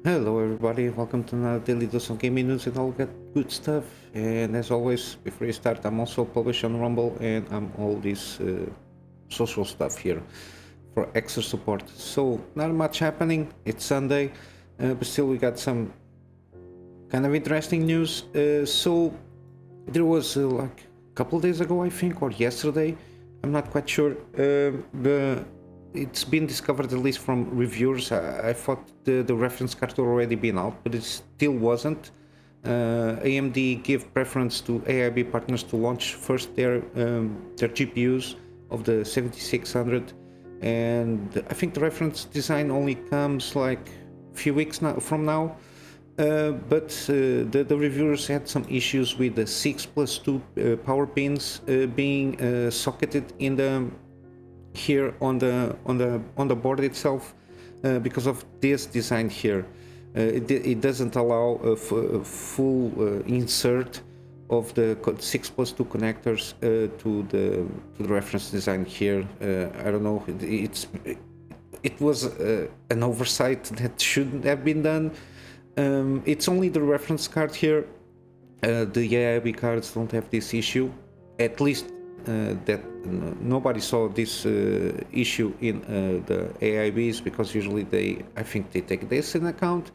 Hello everybody, welcome to another daily dose of gaming news and all that good stuff. And as always, before you start, I'm also published on Rumble and I'm all this social stuff here for extra support. So not much happening, it's Sunday, but still we got some kind of interesting news. So there was like a couple days ago, I think, or yesterday, I'm not quite sure, it's been discovered, at least from reviewers. I thought the reference card had already been out, but it still wasn't. AMD gave preference to AIB partners to launch first their GPUs of the 7600, and I think the reference design only comes like a few weeks from now. But the reviewers had some issues with the 6+2 power pins being socketed in the here on the board itself because of this design here. It doesn't allow a full insert of the 6+2 connectors to the reference design here. I don't know. It was an oversight that shouldn't have been done. It's only the reference card here. The AIB cards don't have this issue, at least that nobody saw this issue in the AIBs, because usually I think they take this in account.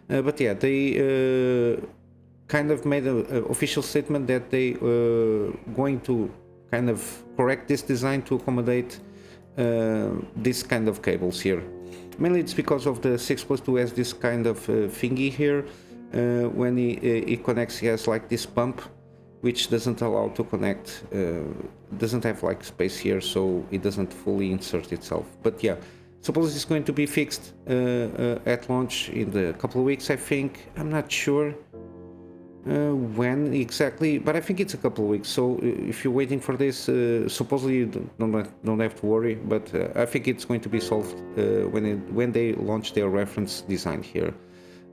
But yeah, they kind of made an official statement that they going to kind of correct this design to accommodate this kind of cables here. Mainly it's because of the 6+2 has this kind of thingy here. When it connects, he has like this pump, which doesn't allow to connect, doesn't have like space here, so it doesn't fully insert itself. But yeah, suppose it's going to be fixed at launch in a couple of weeks, I think. I'm not sure when exactly, but I think it's a couple of weeks. So if you're waiting for this, supposedly you don't have to worry, but I think it's going to be solved when they launch their reference design here.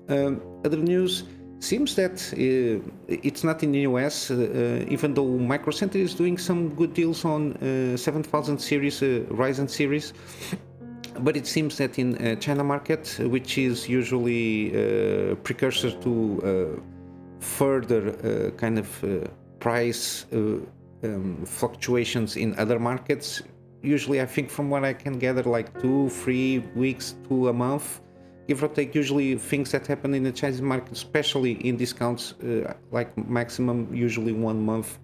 Other news, seems that it's not in the US, even though Micro Center is doing some good deals on 7000 series, Ryzen series. But it seems that in China market, which is usually precursor to further kind of price fluctuations in other markets, usually I think from what I can gather, like 2-3 weeks to a month, give or take. Usually things that happen in the Chinese market, especially in discounts, like maximum usually 1 month,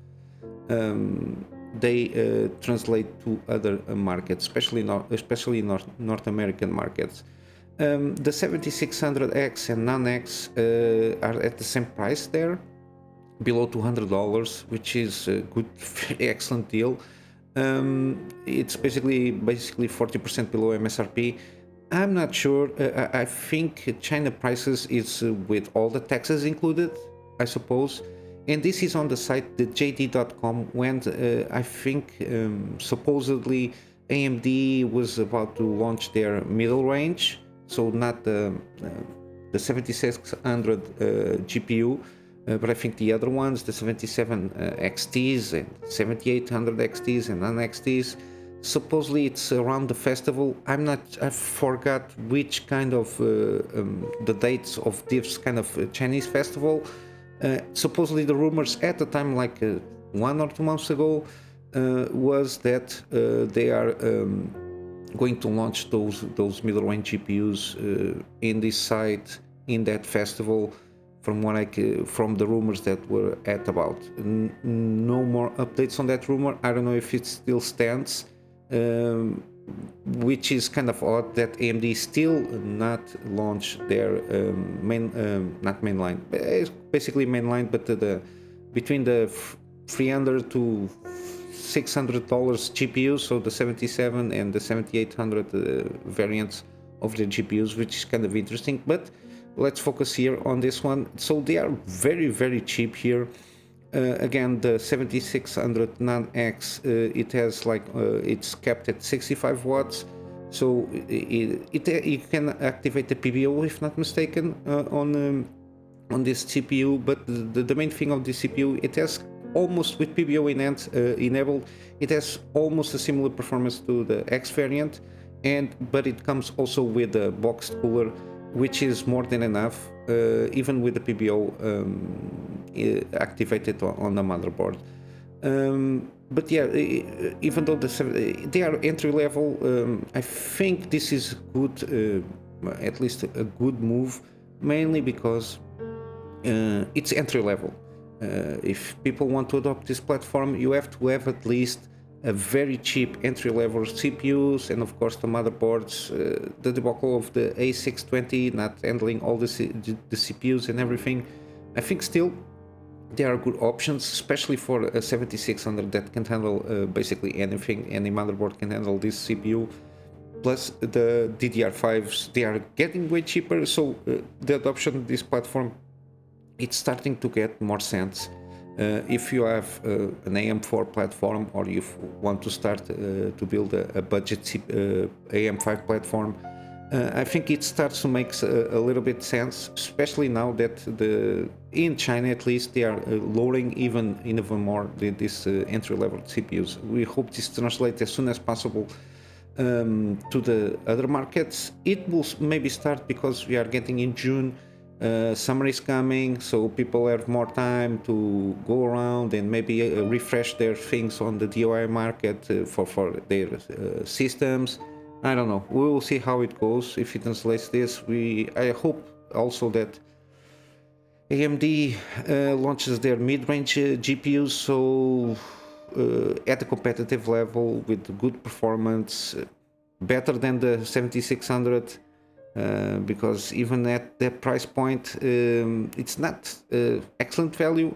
they translate to other markets, especially North American markets. The 7600X and non-X are at the same price there, below $200, which is a good, excellent deal. It's basically 40% below MSRP. I'm not sure. I think China prices is with all the taxes included, I suppose. And this is on the site, the JD.com, when I think supposedly AMD was about to launch their middle range. So not the 7600 GPU, but I think the other ones, the 77 XTs and 7800 XTs and non-XTs. Supposedly it's around the festival. I forgot which kind of the dates of this kind of Chinese festival. Supposedly the rumors at the time, like 1 or 2 months ago, was that they are going to launch those middle range GPUs in this site in that festival. From the rumors that were about, no more updates on that rumor. I don't know if it still stands. Which is kind of odd that AMD still not launched their not mainline, basically mainline, but between the $300 to $600 GPUs, so the 77 and the 7800 variants of the GPUs, which is kind of interesting. But let's focus here on this one. So they are very, very cheap here. Again, the 7600 non-X, it has like it's capped at 65 watts, so you can activate the PBO if not mistaken on this CPU. But the main thing of this CPU, it has almost, with PBO enabled, it has almost a similar performance to the X variant, but it comes also with a boxed cooler which is more than enough, even with the PBO activated on the motherboard. But yeah, even though they are entry level, I think this is good, at least a good move, mainly because it's entry level. If people want to adopt this platform, you have to have at least a very cheap entry level CPUs and of course the motherboards. The debacle of the A620 not handling all the CPUs and everything, I think still there are good options, especially for a 7600 that can handle basically anything. Any motherboard can handle this CPU. Plus the DDR5s, they are getting way cheaper, so the adoption of this platform, it's starting to get more sense. If you have an AM4 platform, or you want to start to build a budget AM5 platform, I think it starts to make a little bit sense, especially now that in China at least they are lowering even more this entry-level CPUs. We hope this translates as soon as possible to the other markets. It will maybe start because we are getting in June. Summer is coming, so people have more time to go around and maybe refresh their things on the DIY market for their systems. I don't know. We will see how it goes. If it translates this, I hope also that AMD launches their mid-range GPUs, so at a competitive level with good performance, better than the 7600. Because even at that price point, it's not excellent value.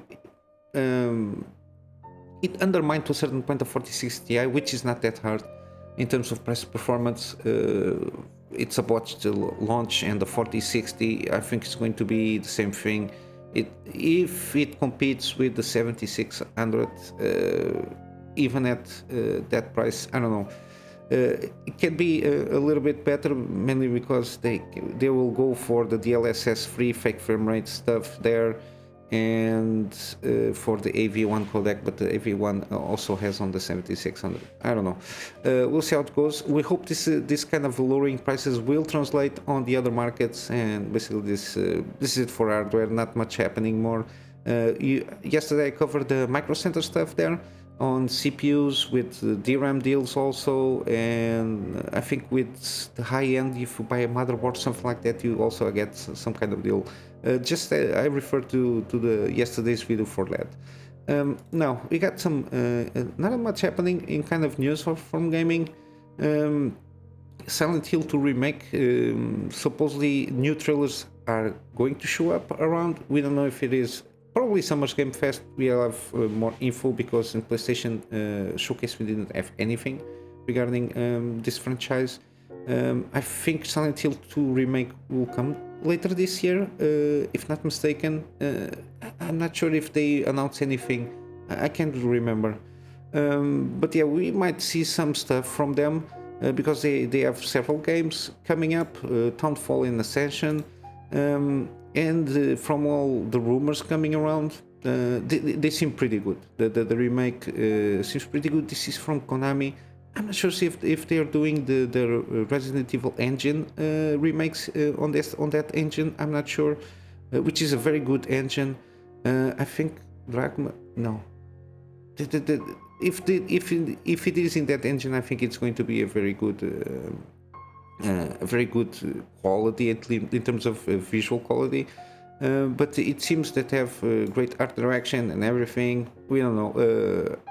It undermined to a certain point the 4060 Ti, which is not that hard in terms of price performance. It's about to launch, and the 4060, I think it's going to be the same thing. If it competes with the 7600, even at that price, I don't know. It can be a little bit better, mainly because they will go for the DLSS free fake frame rate stuff there, and for the AV1 codec, but the AV1 also has on the 7600. I don't know. We'll see how it goes. We hope this kind of lowering prices will translate on the other markets, and basically this is it for hardware. Not much happening more. Yesterday I covered the Micro Center stuff there on CPUs with DRAM deals also, and I think with the high end, if you buy a motherboard, something like that, you also get some kind of deal. I refer to the yesterday's video for that. Now we got some not much happening in kind of news from gaming. Silent Hill 2 remake, supposedly new trailers are going to show up around. We don't know if it is probably Summer's Game Fest. We'll have more info, because in PlayStation Showcase we didn't have anything regarding this franchise. I think Silent Hill 2 remake will come later this year, if not mistaken. I'm not sure if they announced anything. I can't remember. But yeah, we might see some stuff from them, because they have several games coming up, Townfall and Ascension. And from all the rumors coming around, they seem pretty good. The remake seems pretty good. This is from Konami. I'm not sure if they are doing the Resident Evil engine remakes on that engine. I'm not sure, which is a very good engine. I think Dragma. No, if it is in that engine, I think it's going to be a very good. Very good quality, at least in terms of visual quality, but it seems that have great art direction and everything. We don't know.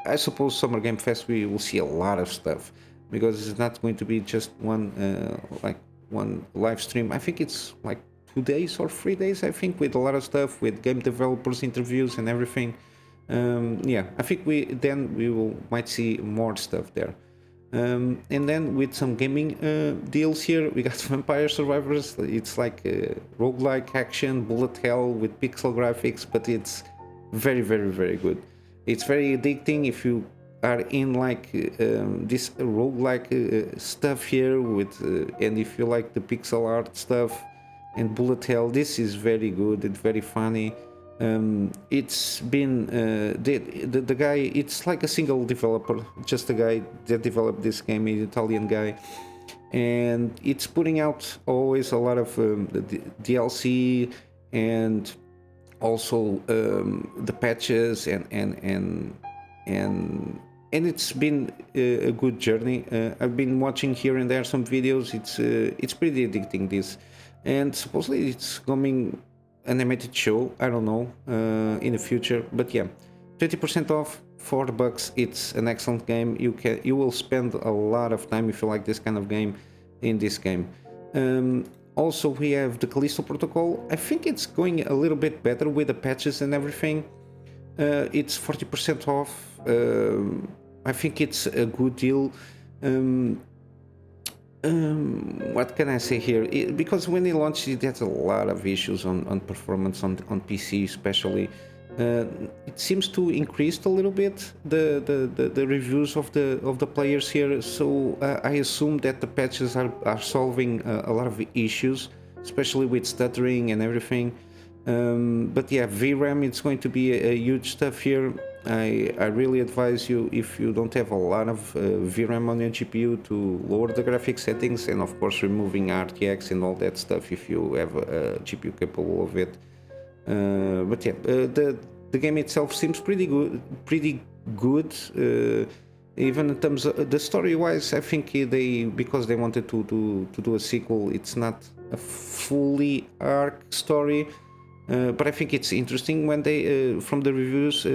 I suppose Summer Game Fest we will see a lot of stuff, because it's not going to be just one live stream. I think it's like 2 days or 3 days, I think, with a lot of stuff, with game developers interviews and everything. Yeah, I think we might see more stuff there. And then with some gaming deals here, we got Vampire Survivors. It's like a roguelike action, bullet hell with pixel graphics, but it's very, very, very good. It's very addicting if you are in like this roguelike stuff here with, and if you like the pixel art stuff and bullet hell, this is very good and very funny. It's been the guy, it's like a single developer, just a guy that developed this game, an Italian guy, and it's putting out always a lot of the DLC and also the patches and it's been a good journey. I've been watching here and there some videos. It's pretty addicting, this, and supposedly it's coming an animated show. I don't know in the future, but yeah, 20% off, $4. It's an excellent game. You will spend a lot of time if you like this kind of game in this game. Also, we have the Callisto Protocol. I think it's going a little bit better with the patches and everything. It's 40% off. I think it's a good deal. What can I say here? Because when they launched it had a lot of issues on performance on PC especially. It seems to increase a little bit the reviews of the players here, so I assume that the patches are solving a lot of issues, especially with stuttering and everything. But yeah, VRAM, it's going to be a huge stuff here. I really advise you, if you don't have a lot of VRAM on your GPU, to lower the graphics settings, and of course removing RTX and all that stuff if you have a GPU capable of it. But yeah, the game itself seems pretty good. Even in terms of the story-wise, I think because they wanted to do a sequel, it's not a fully arc story, but I think it's interesting when they from the reviews.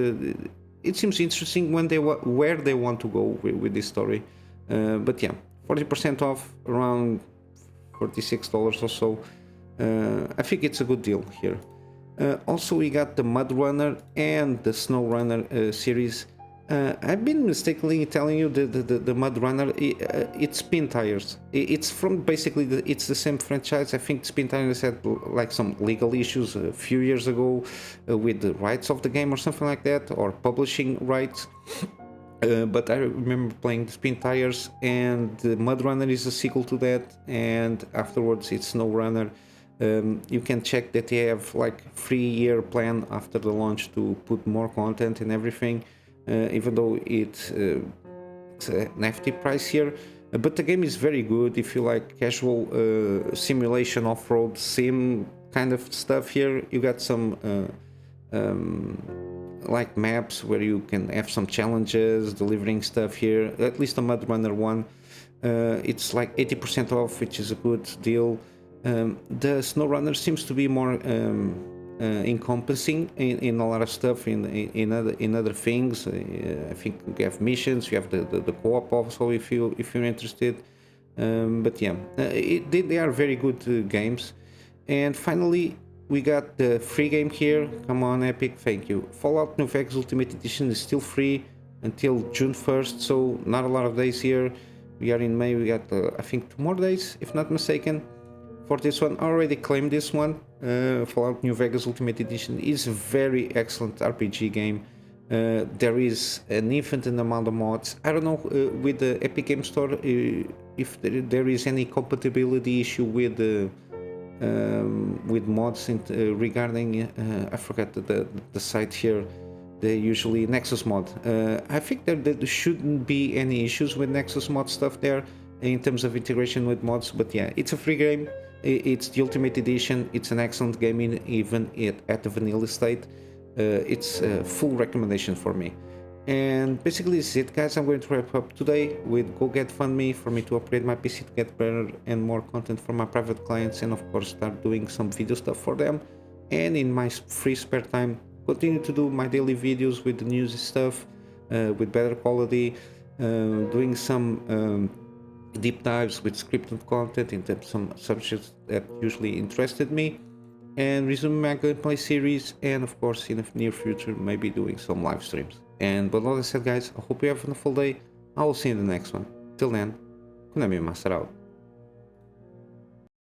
It seems interesting when where they want to go with this story. But yeah, 40% off, around $46 or so. I think it's a good deal here. Also, we got the Mudrunner and the Snowrunner series. I've been mistakenly telling you the Mudrunner, it's Spin Tires. It's from basically it's the same franchise. I think Spin Tires had like some legal issues a few years ago with the rights of the game or something like that, or publishing rights. But I remember playing the Spin Tires, and the Mudrunner is a sequel to that, and afterwards it's Snowrunner. You can check that they have like 3-year plan after the launch to put more content and everything, even though it's an hefty price here. But the game is very good if you like casual simulation off-road sim kind of stuff. Here you got some like maps where you can have some challenges, delivering stuff here. At least the Mudrunner one, it's like 80% off, which is a good deal. The SnowRunner seems to be more encompassing in a lot of stuff in other things. I think you have missions, you have the co-op also if you're interested. But yeah, they are very good games. And finally, we got the free game here. Come on, Epic, thank you. Fallout New Vegas Ultimate Edition is still free until June 1st, so not a lot of days here. We are in May. We got I think 2 more days, if not mistaken. For this one, I already claimed this one. Fallout New Vegas Ultimate Edition is a very excellent RPG game. There is an infinite amount of mods. I don't know with the Epic Game Store if there is any compatibility issue with mods regarding I forgot the site here. They usually Nexus Mod. I think there shouldn't be any issues with Nexus Mod stuff there in terms of integration with mods. But yeah, it's a free game. It's the Ultimate Edition. It's an excellent game even at the vanilla state. It's a full recommendation for me. And basically this is it, guys. I'm going to wrap up today with GoGetFundMe for me to upgrade my PC to get better and more content for my private clients, and of course start doing some video stuff for them. And in my free spare time, continue to do my daily videos with the news stuff, with better quality, doing some deep dives with scripted content into some subjects that usually interested me, and resume my gameplay series, and of course in the near future maybe doing some live streams. And but like I said, guys, I hope you have a wonderful day. I will see you in the next one. Till then, Kunamy Master out.